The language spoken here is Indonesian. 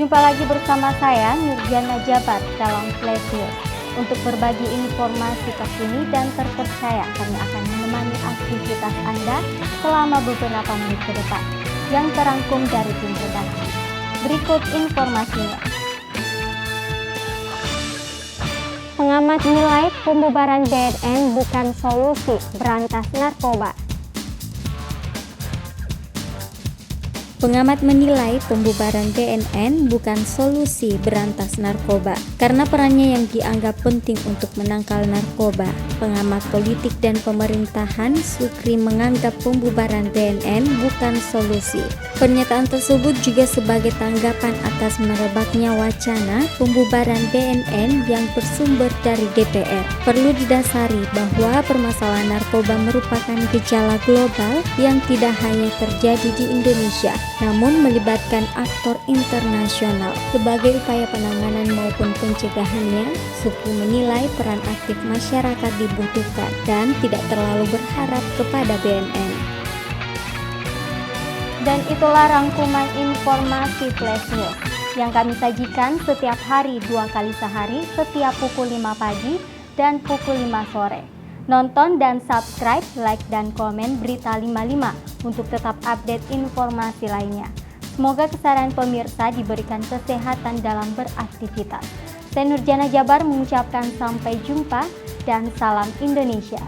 Jumpa lagi bersama saya Nurjana Jabat dalam Flash News. Untuk berbagi informasi terkini dan terpercaya, kami akan menemani aktivitas Anda selama beberapa menit ke depan yang terangkum dari tim redaksi. Berikut informasinya. Pengamat menilai pembubaran BNN bukan solusi berantas narkoba. Pengamat menilai pembubaran BNN bukan solusi berantas narkoba karena perannya yang dianggap penting untuk menangkal narkoba. Pengamat politik dan pemerintahan Sukri menganggap pembubaran BNN bukan solusi. Pernyataan tersebut juga sebagai tanggapan atas merebaknya wacana pembubaran BNN yang bersumber dari DPR. Perlu didasari bahwa permasalahan narkoba merupakan gejala global yang tidak hanya terjadi di Indonesia, namun melibatkan aktor internasional. Sebagai upaya penanganan maupun pencegahannya, Sukri menilai peran aktif masyarakat dibutuhkan dan tidak terlalu berharap kepada BNN. Dan itulah rangkuman informasi Flash News yang kami sajikan setiap hari 2 kali sehari, setiap pukul 5 pagi dan pukul 5 sore. Nonton dan subscribe, like dan komen Berita 55 untuk tetap update informasi lainnya. Semoga kesehatan pemirsa diberikan kesehatan dalam beraktivitas. Saya Nurjana Jabar mengucapkan sampai jumpa dan salam Indonesia.